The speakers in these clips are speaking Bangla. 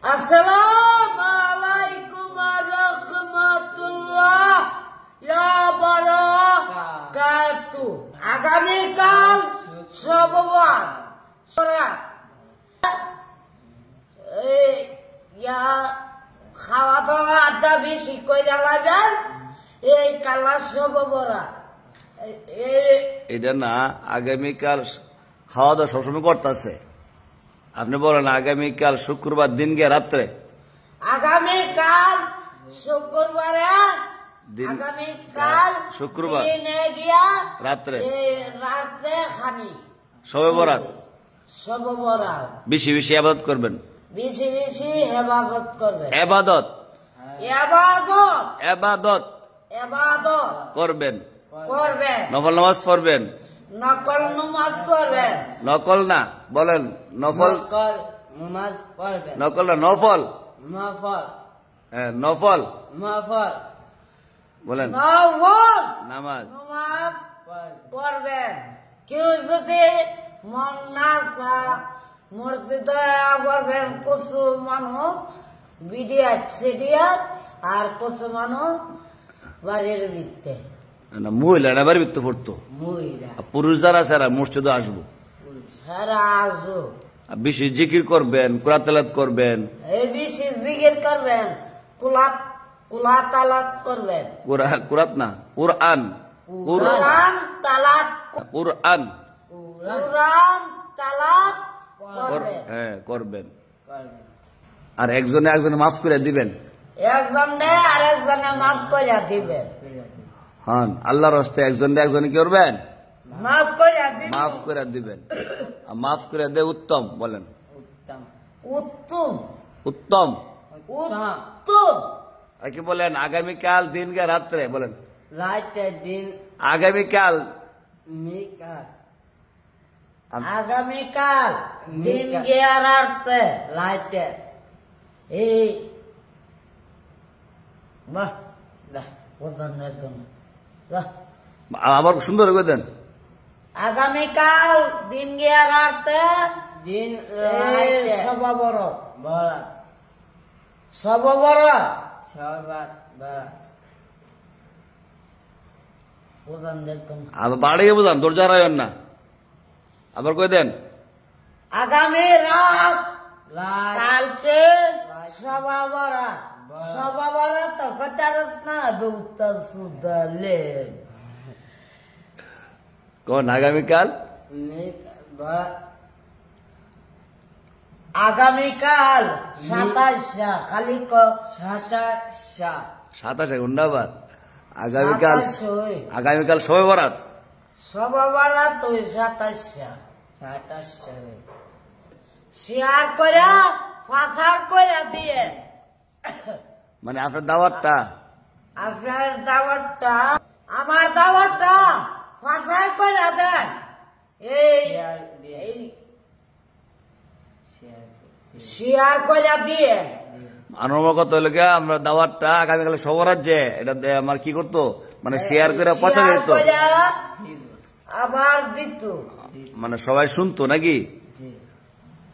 আসসালামু আলাইকুম ওয়া রাহমাতুল্লাহ ওয়া বারাকাতু। আগামীকাল সোমবার খাওয়া দাওয়া বেশি করে লাগবেন। এই কালা সোমবার এটা না, আগামীকাল খাওয়া দাওয়া সবসময় করতেছে। আপনি বলেন আগামীকাল শুক্রবার দিন গিয়ে রাত্রে, আগামীকাল শুক্রবারে, আগামীকাল শুক্রবার দিনে গিয়া রাত্রে রাত্রে খানি শবে বরাত শবে বরাত বেশি বেশি ইবাদত করবেন, বেশি বেশি ইবাদত করবেন, ইবাদত ইবাদত ইবাদত ইবাদত করবেন, করবেন, নফল নামাজ পড়বেন, নকল নামাজ পড়বেন, নকল না বলেন নফল, নকল নামাজ পড়বেন, নকল না নফল, নফল হ্যাঁ নফল নফল বলেন নফল নামাজ নামাজ পড়বেন। পড়বেন। কেউ যদি মন না চায় মসজিদে পড়বেন, কিছু মানুষ বিডিয়াত সিডিয়াত আর কিছু মানুষ বাড়ির ভিত্তে না, মহিলারা বাড়ির ভিতরে পড়তো, মহিলা আর পুরুষ যারা আছে এরা মসজিদে আসবো। সারা আসো আর বেশি জিকির করবেন, কোরআন তেলাওয়াত করবেন, এই বেশি জিকির করবেন, কুলা তালাত করবেন, কুরাত না কোরআন, কোরআন তালাত কোরআন কোরআন তালাত করবেন, হ্যাঁ করবেন। করবেন। আর একজনে একজনে মাফ করে দিবেন, একজনে আরেকজনে মাফ করে দিবেন, হ্যাঁ আল্লাহর হস্তে একজনে একজনে কি করবেন, মাফ করে দিবেন, মাফ করে দিবেন। আর মাফ করে দে উত্তম বলেন, উত্তম উত্তম উত্তম। উত্তম আর কি বলেন আগামীকাল দিন গে রাত্রে বলেন, রাতের দিন আগামীকাল মিকাল আগামীকাল দিন গিয়ারাতে রাতে এই বাহ প্রধান বাহ আবার সুন্দর করে দেন, আগামীকাল দিন গিয়ারাতে দিন রাতে সবা বড় বড় সবা বড় সবাত বড় প্রধান দেখুন আবার বাড়িয়ে বোঝান, দরজা রায়ন না, আবার কই দেন আগামী রাত রাত কালকে সবা বড় সবা বড় তো কথারস না উত্তর সুদলেন কোন আগামীকাল বড় আগামীকাল 27 খালি সাতাশা 27 ঘন্টাবার আগামীকাল, 27 আগামীকাল শবে বরাত, সবা বড় তো 27 সাতাশা শেয়ার করে পাথার করে দিয়ে মানে আপনার দাওয়াতটা আপনার দাওয়াতটা আমার দাওয়াতটা পাথার করে দেন। এই শেয়ার দিয়ে এই শেয়ার শেয়ার করে দিয়ে আনন্দ কত হলো গিয়া আমরা দাওয়াতটা আগামীকাল সবরাজ্যে এটা আমার কি করতো, মানে শেয়ার করে পৌঁছে শেয়ার দিত, করে আবার দিত। মানে সবাই শুনতো নাকি। জি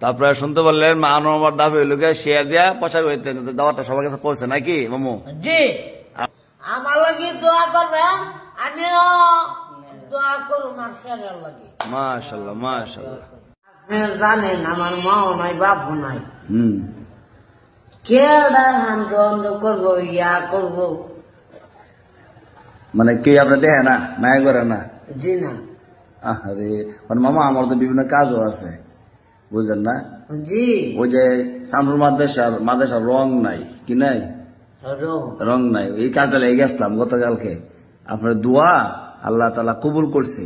তারপরে শুনতে বললেন মা আনন্দ দাবি হইলো গিয়া শেয়ার দিয়া পৌঁছা হইতে দাওয়াতটা সবার কাছে পৌঁছে নাকি মামু। জি আমার লাগি দোয়া করবেন, আমিও দোয়া করুন আপনার লাগি। মাশাআল্লাহ মাশাআল্লাহ। আপনি জানেন আমার মাও নাই বাপও নাই, হুম কেডা হান্ড করবো ইয়া করবো মানে কে আপনার দেখে না, মায়া করে না। জি না আরে মানে মামা আমার তো বিভিন্ন কাজও আছে বুঝলেন না। জি ওই যে সামরুল মাদ্রাসার রং নাই কি নাই, রং নাই, এই কাজটা লেগে গেছিলাম গতকালকে। আপনার দোয়া আল্লাহ তাআলা কবুল করছে,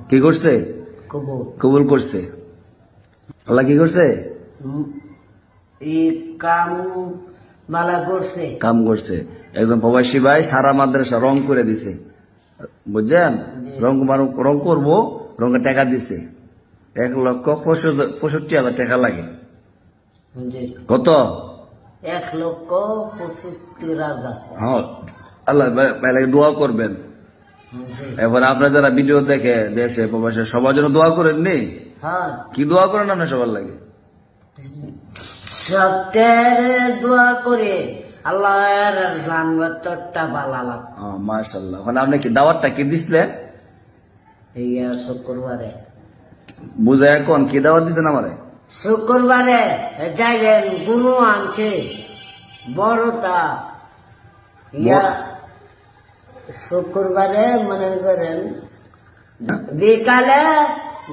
কি করছে, কবুল করছে। আল্লাহ কি করছে, এই কাম মালা করছে। কাম করছে। একজন প্রবাসী ভাই সারা মাদ্রাসা রং করে দিছে বুঝছেন, রং করবো, রঙের টাকা দিছে 1,65,000 টাকা লাগে। জি কত, 1,65,000। হ্যাঁ আল্লাহ ভাই দোয়া করবেন। জি এবার আপনারা যারা ভিডিও দেখে দেশে প্রবাসে সবার জন্য দোয়া করেন নি, হ্যাঁ কি দোয়া করেন আপনি সবার লাগে, সপ্তাহে দোয়া করে আল্লাহর রানবাতটা বালালাম মাশাআল্লাহ। ওখানে আপনি কি দাওয়াতটা কি দিছিলেন? এই শুক্রবারে বুঝায় কোন কি দাওয়াত দিছেন আমারে? শুক্রবারে যাইবেন গুরু আনছে বড়টা শুক্রবারে মনে করেন বিকালে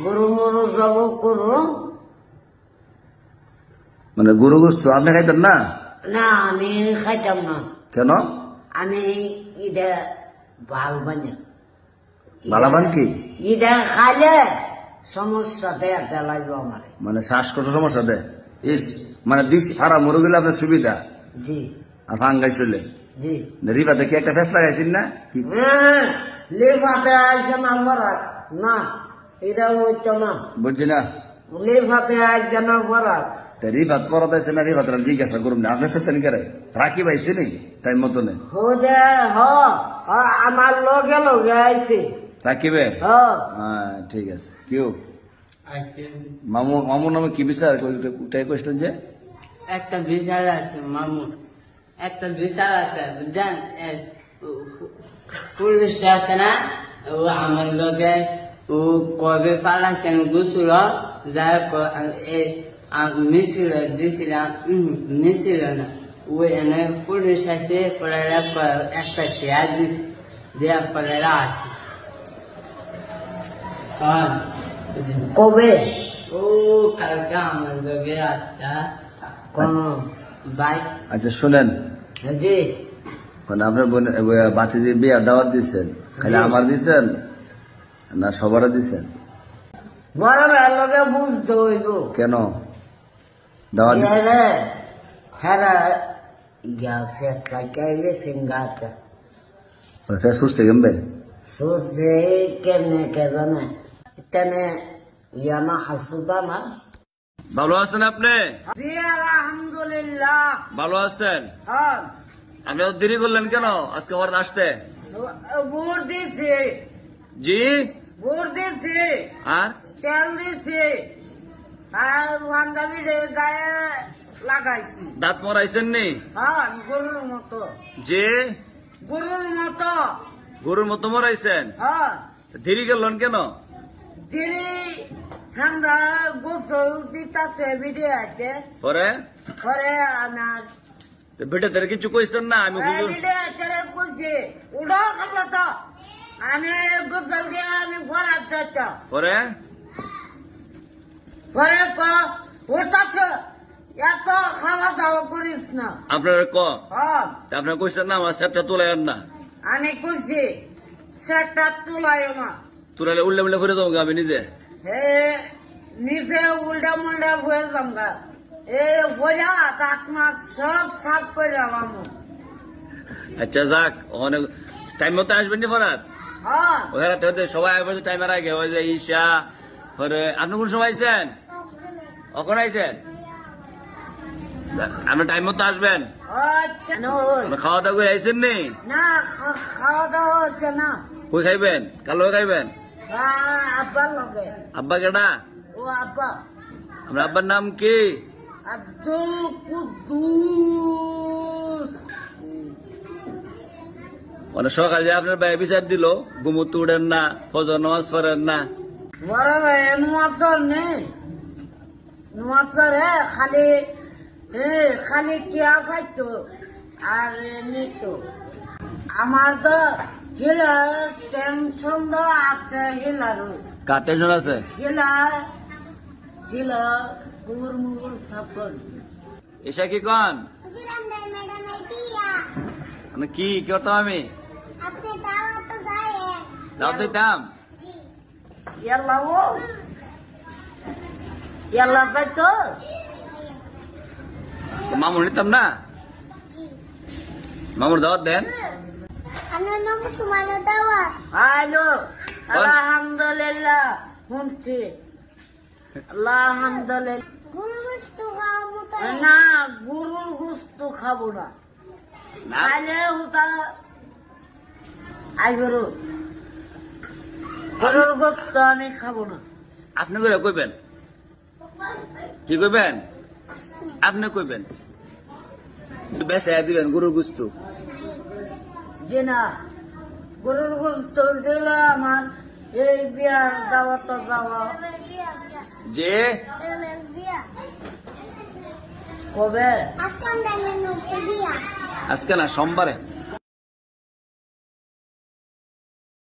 গরু মরু জব করু। মানে গরু গোস্ত আপনি খাইতেন না? না আমি খাইতাম না। কেন? আমি ইটা ভাল বানি বালাবান কি? ইটা খাইলে সমস্যা দেখা লাগবে আমার। মানে শ্বাসকষ্ট সমস্যা দেয়? ইস, মানে দিস সারা মরে গেলে আপনার সুবিধা জি আর ভাঙ্গাই চলে। জি রিবাতে কি একটা ফেস লাগাইছেন না? কি লেফাতে আসছে না ফরাক না, এটা হইতো না। বুঝছি না, লেফাতে আসছে না ফরাক। রিফাত পড়াতে আছে না? রিফাত জিজ্ঞাসা করুন না, আপনার সাথে করে রাখি পাইছে নি টাইম মতো নেই হোদে আমার লগে লগে আইছে রাখিবে। হ হ্যাঁ ঠিক আছে। কেউ মামু মামুর নামে কি বিচার কইছিলেন যে? একটা বিচার আছে মামুর, একটা বিচার আছে বুঝছেন। পুলিশ আছে না, ও আমার লোকে ও কবে পালাইছেন গুছল যাই মিছিল দিছিলাম, মিছিল না ওই এনে পুলিশ আছে পরে একটা খেয়া দিছে যে পরে আছে। কবে ও কালকে আমার লোকে একটা কোন বাইক। আচ্ছা শুনেন, জি মানে আপনার বাচ্চা যে বিয়া দাওয়াত দিচ্ছেন, খালি আমার দিচ্ছেন না সবার দিচ্ছেন? বড় ভাইয়ের লগে বুঝতে হইব কেন দাওয়াত? হ্যাঁ ইয়া ফেস লাগাইলে সিঙ্গারটা ফেস করছে কেমবে? সোজে কেমনে কে জানে তেনে ইয়ামা হাসুদা না। ভালো আছেন আপনি? জি আলহামদুলিল্লাহ ভালো আছেন? হ্যাঁ আপনি তো দেরি করলেন কেন আজকে আমার আসতে? ভোট দিছি, জি ভোট দিছি, হ্যাঁ তেল দিছি আর পাঞ্জাবি গায়ে লাগাইছি। দাঁত মরাইছেন নি? হ্যাঁ গরুর মতো, জি গরুর মতো। গরুর মতো মরাইছেন? হ্যাঁ দেরি করলেন কেন? তিনি ঠান্ডা গোসল দিতাছে ভিডিও আছে পরে পরে আমার বেটে তার কিছু কইছেন না? আমি হুজুর ভিডিও আছে করছি উড়ো খাবো তো আমি গোসল দিয়ে আমি ঘোরার চাইতাম পরে পরে উঠতাছে এত খাওয়া দাওয়া করিস না। আপনারা ক হ্যাঁ আপনারা কইছেন না আমার সেটটা তুলাইন না? আমি কইছি সেটা তুলাই না, তুলাইলে উল্লে উল্লে ঘুরে যাবো আমি নিজে। হে নিজে উল্টা মুল্টা হয়ে যামগা এ বোঝা দাঁত মাছ সব সাফ করে আমু। আচ্ছা যাক, অনেক টাইম মতো আসবেন নি ফরাত? হ্যাঁ ওখানে সবাই আসবে টাইমের আগে, ওই যে ঈশা পরে। আপনি কোন সময় আইছেন? কখন আইছেন? আপনি টাইম মতো আসবেন। আচ্ছা নই খাওয়া দাওয়া করে আইছেন নি? না খাওয়া দাওয়া হচ্ছে না। কই খাইবেন? কালো খাইবেন? আব্বার লগে। আব্বা কেডা? ও আব্বা আপনার আব্বার নাম কি? আব্দুল কুদ্দুস। মানে সকালে যে আপনার ভাই বিচার দিল ঘুমোতে উঠেন না, ফজর নামাজ পড়েন না। বড় ভাই নোয়াচর নেই, নোয়াচর খালি খালি টিয়া খাইতো আর নিত। আমার তো হিলা টেনশন তো আছে হিলার, কার টেনশন আছে? হিলা হিলা কুমুর মুগুর সাপন। ঈশা কি কন? মানে কি করতাম আমি? দাও দিতাম। ইয়াল্লা ও ইয়াল্লা পাইতো মামুর নিতাম না? মামুর দাওয়াত দেন। হ্যালো আলহামদুলিল্লাহ শুনছি আলহামদুলিল্লাহ। না গরুর গোস্ত খাবো না, খাইলে হুতা আই গরুর গোস্ত আমি খাবো না। আপনি করে কইবেন? কি কইবেন? আপনি কইবেন বেশা দিবেন গরু গুস্তু যে না গরুর গোস্ত দিলে আমার এই বিয়ার দাওয়াত যাওয়া যে কবে আজকে না সোমবারে